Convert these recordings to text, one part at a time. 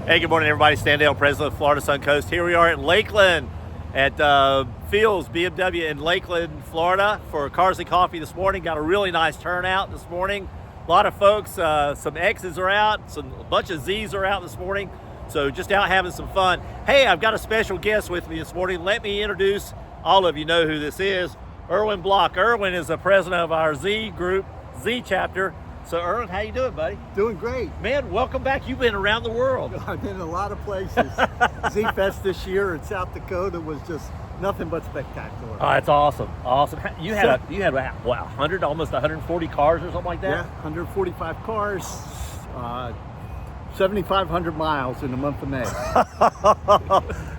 Hey, good morning, everybody. Stan Dale, President of Florida Suncoast. Here we are at Lakeland at Fields BMW in Lakeland, Florida for Cars and Coffee this morning. Got a really nice turnout this morning. A lot of folks, some X's are out, a bunch of Z's are out this morning. So just out having some fun. Hey, I've got a special guest with me this morning. Let me introduce, all of you know who this is, Erwin Block. Erwin is the president of our Z group, Z chapter. So Erwin, how you doing, buddy? Doing great. Man, welcome back. You've been around the world. I've been in a lot of places. Z-Fest this year in South Dakota was just nothing but spectacular. Oh, that's awesome. Awesome. You had what, 100, almost 140 cars or something like that? Yeah, 145 cars, 7,500 miles in the month of May.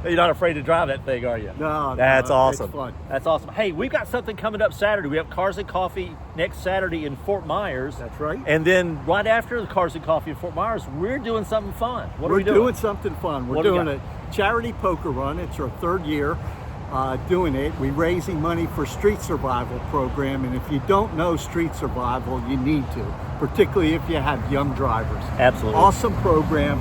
You're not afraid to drive that thing, are you? No, that's awesome. It's fun. That's awesome. Hey, we've got something coming up Saturday. We have Cars and Coffee next Saturday in Fort Myers. That's right. And then right after the Cars and Coffee in Fort Myers, we're doing something fun. What are we doing? We're doing something fun. We're doing a charity poker run. It's our third year doing it. We're raising money for Street Survival program, and if you don't know Street Survival, you need to, particularly if you have young drivers. Absolutely. Awesome program.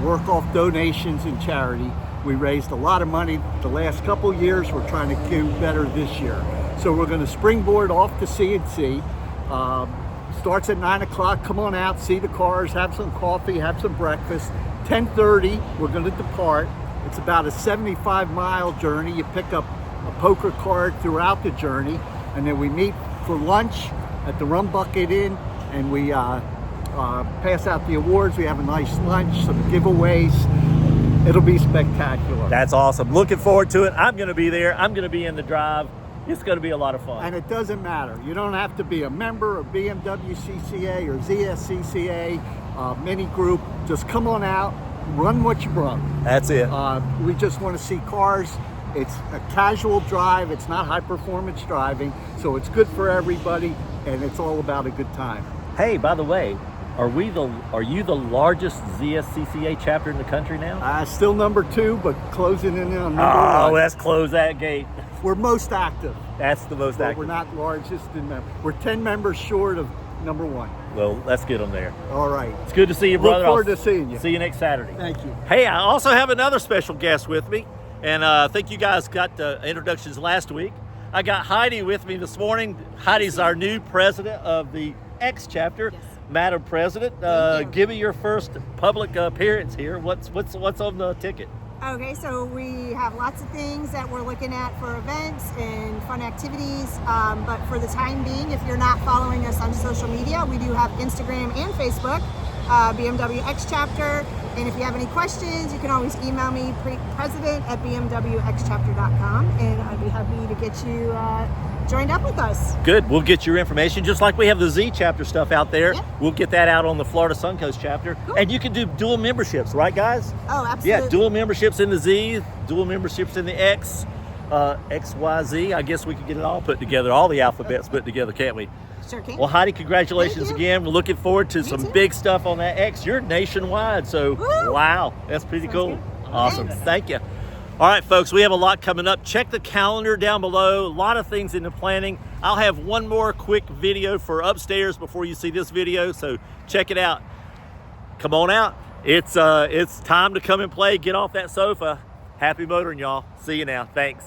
Work off donations and charity. We raised a lot of money the last couple of years. We're trying to do better this year. So we're going to springboard off to C&C. Starts at 9 o'clock. Come on out, see the cars, have some coffee, have some breakfast. 10:30, we're going to depart. It's about a 75-mile journey. You pick up a poker card throughout the journey, and then we meet for lunch at the Rum Bucket Inn, and we pass out the awards. We have a nice lunch, some giveaways. It'll be spectacular. That's awesome. Looking forward to it. I'm going to be there. I'm going to be in the drive. It's going to be a lot of fun. And it doesn't matter. You don't have to be a member of BMW CCA or ZSCCA mini group. Just come on out, run what you brung. That's it. We just want to see cars. It's a casual drive. It's not high performance driving. So it's good for everybody, and it's all about a good time. Hey, by the way, are you the largest ZSCCA chapter in the country now? Still number 2, but closing in on number 1. Oh, let's close that gate. We're most active. That's the most active. We're not largest in members. We're 10 members short of number 1. Well, let's get them there. All right. It's good to see you, brother. Look forward to seeing you. See you next Saturday. Thank you. Hey, I also have another special guest with me, and I think you guys got introductions last week. I got Heidi with me this morning. Heidi's our new president of the X chapter. Yes. Madam President, give me your first public appearance here. What's on the ticket? Okay, so we have lots of things that we're looking at for events and fun activities, but for the time being, if you're not following us on social media, we do have Instagram and Facebook, BMW X Chapter, and if you have any questions, you can always email me, president@bmwxchapter.com, and I'd be happy to get you joined up with us. Good. We'll get your information, just like we have the Z chapter stuff out there. Yep. We'll get that out on the Florida Suncoast chapter. Cool. And you can do dual memberships, right, guys? Oh, absolutely. Yeah, dual memberships in the Z, dual memberships in the X, XYZ. I guess we could get it all put together, all the alphabets put together, can't we? Sure can. Well, Heidi, congratulations again. We're looking forward to some big stuff on that X. You're nationwide, so wow, that's pretty cool. Good. Awesome. Thanks. Thank you. All right, folks, we have a lot coming up. Check the calendar down below. A lot of things in the planning. I'll have one more quick video for upstairs before you see this video, so check it out. Come on out. It's time to come and play. Get off that sofa. Happy motoring, y'all. See you now. Thanks.